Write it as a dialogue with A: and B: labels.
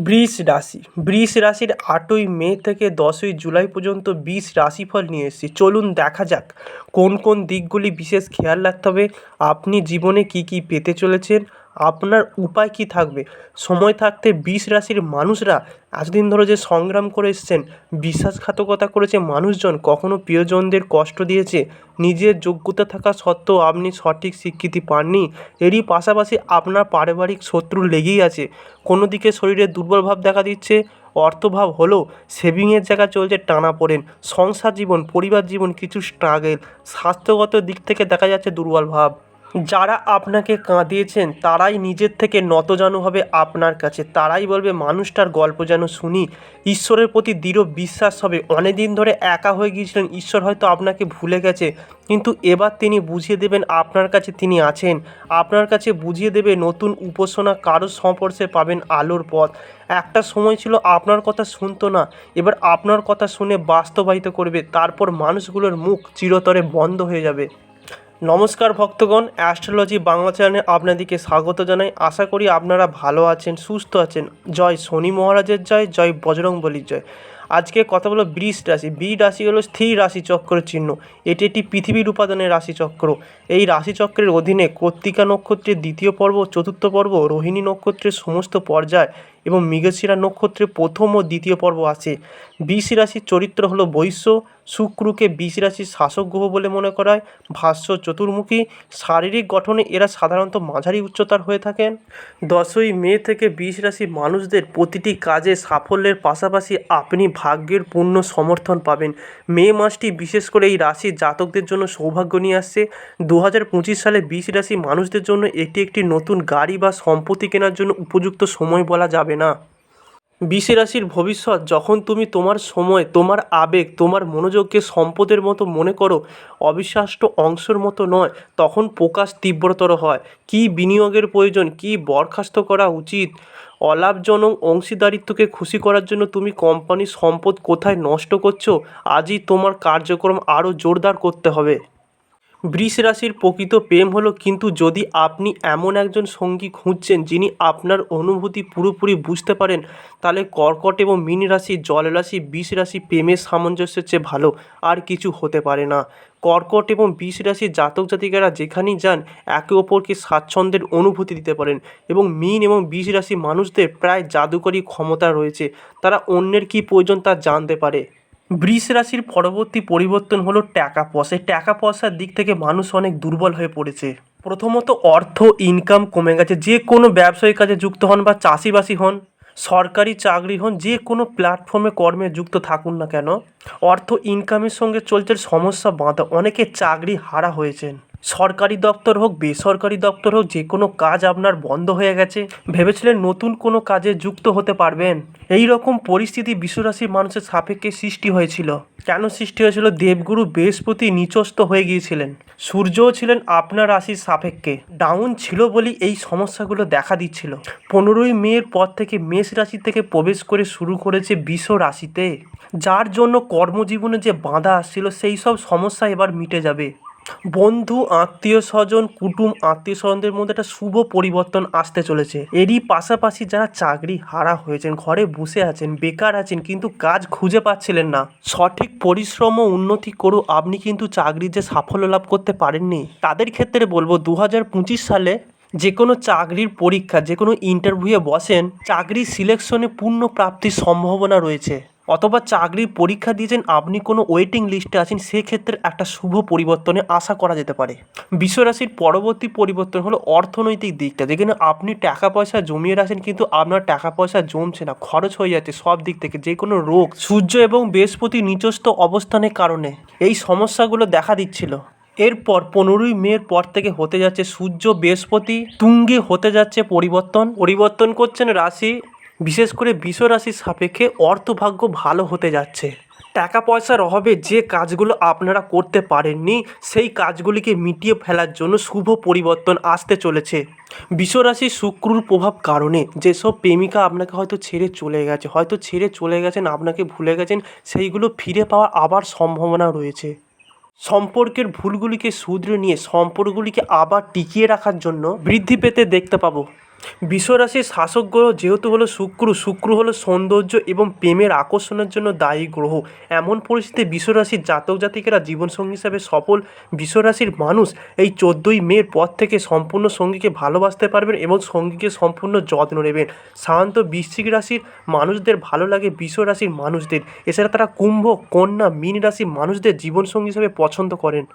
A: বৃষ রাশির ৮ই মে থেকে ১০ই জুলাই পর্যন্ত ২০ রাশিফল নিয়ে এসেছি। চলুন দেখা যাক কোন কোন দিকগুলি বিশেষ খেয়াল রাখতে হবে, আপনি জীবনে কি কি পেতে চলেছেন, আপনার উপায় কি থাকবে। সময় থাকতে বৃষ রাশির মানুষরা এতদিন ধরে যে সংগ্রাম করে এসেছেন, বিশ্বাসঘাতকতা করেছে মানুষজন, কখনো প্রিয়জনদের কষ্ট দিয়েছে, নিজের যোগ্যতা থাকা সত্ত্বেও আপনি সঠিক স্বীকৃতি পাননি। এরই পাশাপাশি আপনার পারিবারিক শত্রু লেগেই আছে। কোনো দিকে শরীরে দুর্বল ভাব দেখা দিচ্ছে, অর্থভাব হলেও সেভিংয়ের জায়গা চলছে টানাপোড়েন। সংসার জীবন, পরিবার জীবন কিছু স্ট্রাগেল। স্বাস্থ্যগত দিক থেকে দেখা যাচ্ছে দুর্বল ভাব। যারা আপনাকে কাঁদিয়েছেন তারাই নিজের থেকে নতজানু হবে আপনার কাছে, তারাই বলবে মানুষটার গল্প যেন শুনি। ঈশ্বরের প্রতি দৃঢ় বিশ্বাস হবে। অনেকদিন ধরে একা হয়ে গিয়েছিলেন, ঈশ্বর হয়তো আপনাকে ভুলে গেছে, কিন্তু এবার তিনি বুঝিয়ে দেবেন আপনার কাছে তিনি আছেন। আপনার কাছে বুঝিয়ে দেবে নতুন উপাসনা, কারোর স্পর্শে পাবেন আলোর পথ। একটা সময় ছিল আপনার কথা শুনতো না, এবার আপনার কথা শুনে বাস্তবায়িত করবে। তারপর মানুষগুলোর মুখ চিরতরে বন্ধ হয়ে যাবে। নমস্কার ভক্তগণ, অ্যাস্ট্রোলজি বাংলা চ্যানেলে আপনাদেরকে স্বাগত জানাই। আশা করি আপনারা ভালো আছেন, সুস্থ আছেন। জয় শনি মহারাজের জয়, জয় বজরংবলীর জয়। আজকে কথা বলো বৃষ রাশি। বৃষ রাশি হলো স্থির রাশিচক্রের চিহ্ন। এটি একটি পৃথিবীর উপাদানের রাশিচক্র। এই রাশিচক্রের অধীনে কর্তিকা নক্ষত্রের দ্বিতীয় পর্ব, চতুর্থ পর্ব, রোহিণী নক্ষত্রের সমস্ত পর্যায় এবং মৃগশিরা নক্ষত্রের প্রথম ও দ্বিতীয় পর্ব আছে। বৃষ রাশির চরিত্র হলো বৈশ্য। শুক্রকে বৃষ রাশির শাসক গ্রহ বলে মনে করা হয়। ভাষ্য চতুর্মুখী। শারীরিক গঠনে এরা সাধারণত মাঝারি উচ্চতার হয়ে থাকেন। ১০ই মে থেকে বৃষ রাশির মানুষদের প্রতিটি কাজে সাফল্যের পাশাপাশি আপনি ভাগ্যের পূর্ণ সমর্থন পাবেন। মে মাসটি বিশেষ করে এই রাশির জাতকদের জন্য সৌভাগ্য নিয়ে আসছে। ২০২৫ সালে বৃষ রাশি মানুষদের জন্য এটি একটি নতুন গাড়ি বা সম্পত্তি কেনার জন্য উপযুক্ত সময় বলা যাবে না। বৃষ রাশির ভবিষ্যৎ, যখন তুমি তোমার সময়, তোমার আবেগ, তোমার মনোযোগকে সম্পদের মতো মনে করো, অবিশ্বাস্য অংশের মতো নয়, তখন প্রকাশ তীব্রতর হয়। কী বিনিয়োগের প্রয়োজন, কী বরখাস্ত করা উচিত, অলাভজনক অংশীদারিত্বকে খুশি করার জন্য তুমি কোম্পানির সম্পদ কোথায় নষ্ট করছো, আজই তোমার কার্যক্রম আরও জোরদার করতে হবে। বৃষ রাশির প্রকৃত প্রেম হলো, কিন্তু যদি আপনি এমন একজন সঙ্গী খুঁজছেন যিনি আপনার অনুভূতি পুরোপুরি বুঝতে পারেন, তাহলে কর্কট এবং মীন রাশি, জল রাশি, বৃষ রাশি প্রেমের সামঞ্জস্যের চেয়ে ভালো আর কিছু হতে পারে না। কর্কট এবং বৃষ রাশির জাতক জাতিকারা যেখানেই যান একে অপরকে স্বাচ্ছন্দ্যের অনুভূতি দিতে পারেন, এবং মীন এবং বৃষ রাশি মানুষদের প্রায় জাদুকরী ক্ষমতা রয়েছে, তারা অন্যের কী প্রয়োজন তা জানতে পারে। বৃষ রাশির পরবর্তী পরিবর্তন হলো টাকা পয়সা। টাকা পয়সার দিক থেকে মানুষ অনেক দুর্বল হয়ে পড়েছে। প্রথমত অর্থ ইনকাম কমে গেছে। যে কোনো ব্যবসায়িক কাজে যুক্ত হন বা চাষিবাসি হন, সরকারি চাকরি হন, যে কোনো প্ল্যাটফর্মে কর্মে যুক্ত থাকুন না কেন, অর্থ ইনকামের সঙ্গে চলছে সমস্যা বাঁধা। অনেকে চাকরি হারা হয়েছেন। সরকারি দপ্তর হোক, বেসরকারি দপ্তর হোক, যে কোনো কাজ আপনার বন্ধ হয়ে গেছে, ভেবেছিলেন নতুন কোনো কাজে যুক্ত হতে পারবেন। এই রকম পরিস্থিতি বিশ্বরাশির মানুষের সাপেক্ষে সৃষ্টি হয়েছিল। কেন সৃষ্টি হয়েছিল? দেবগুরু বৃহস্পতি নিচস্থ হয়ে গিয়েছিলেন, সূর্যও ছিলেন আপনার রাশির সাপেক্ষে ডাউন ছিল বলেই এই সমস্যাগুলো দেখা দিচ্ছিল। ১৫ই মের পর থেকে মেষ রাশি থেকে প্রবেশ করে শুরু করেছে বৃষ রাশিতে, যার জন্য কর্মজীবনে যে বাধা আসছিল সেই সব সমস্যা এবার মিটে যাবে। বন্ধু, আত্মীয় স্বজন, কুটুম, আত্মীয় স্বজনদের মধ্যে একটা শুভ পরিবর্তন আসতে চলেছে। এরই পাশাপাশি যারা চাকরি হারা হয়েছেন, ঘরে বসে আছেন, বেকার আছেন, কিন্তু কাজ খুঁজে পাচ্ছিলেন না, সঠিক পরিশ্রম ও উন্নতি করেও আপনি কিন্তু চাকরির যে সাফল্য লাভ করতে পারেননি, তাদের ক্ষেত্রে বলবো ২০২৫ সালে যে কোনো চাকরির পরীক্ষা, যে কোনো ইন্টারভিউয়ে বসেন, চাকরি সিলেকশনে পূর্ণ প্রাপ্তির সম্ভাবনা রয়েছে। অথবা চাকরির পরীক্ষা দিয়েছেন, আপনি কোনো ওয়েটিং লিস্টে আছেন, সেক্ষেত্রে একটা শুভ পরিবর্তনে আশা করা যেতে পারে। বিশ্বরাশির পরবর্তী পরিবর্তন হলো অর্থনৈতিক দিকটা, যেখানে আপনি টাকা পয়সা জমিয়ে রাখেন কিন্তু আপনার টাকা পয়সা জমছে না, খরচ হয়ে যাচ্ছে সব দিক থেকে। যে কোনো রোগ, সূর্য এবং বৃহস্পতি নিচস্থ অবস্থানের কারণে এই সমস্যাগুলো দেখা দিচ্ছিল। এরপর ১৫ই মের পর থেকে হতে যাচ্ছে সূর্য বৃহস্পতি তুঙ্গে হতে যাচ্ছে পরিবর্তন করছেন রাশি। বিশেষ করে বৃষ রাশির সাপেক্ষে অর্থভাগ্য ভালো হতে যাচ্ছে। টাকা পয়সার অভাবে যে কাজগুলো আপনারা করতে পারেননি, সেই কাজগুলিকে মিটিয়ে ফেলার জন্য শুভ পরিবর্তন আসতে চলেছে। বৃষ রাশির শুক্রর প্রভাব কারণে যেসব প্রেমিকা আপনাকে হয়তো ছেড়ে চলে গেছেন, আপনাকে ভুলে গেছেন, সেইগুলো ফিরে পাওয়ার আবার সম্ভাবনা রয়েছে। সম্পর্কের ভুলগুলিকে শুধরে নিয়ে সম্পর্কগুলিকে আবার টিকিয়ে রাখার জন্য বৃদ্ধি পেতে দেখতে পাবো। বিশ্বরাশির শাসক গ্রহ যেহেতু হলো শুক্র, শুক্র হলো সৌন্দর্য এবং প্রেমের আকর্ষণের জন্য দায়ী গ্রহ। এমন পরিস্থিতিতে বিশ্বরাশির জাতক জাতিকেরা জীবনসঙ্গী হিসাবে সফল বিশ্বরাশির মানুষ এই 14ই মের পর থেকে সম্পূর্ণ সঙ্গীকে ভালোবাসতে পারবেন এবং সঙ্গীকে সম্পূর্ণ যত্ন নেবেন। সাধারণত বৃশ্চিক রাশির মানুষদের ভালো লাগে বিশ্বরাশির মানুষদের, এছাড়া তারা কুম্ভ, কন্যা, মীন রাশির মানুষদের জীবনসঙ্গী হিসাবে পছন্দ করেন।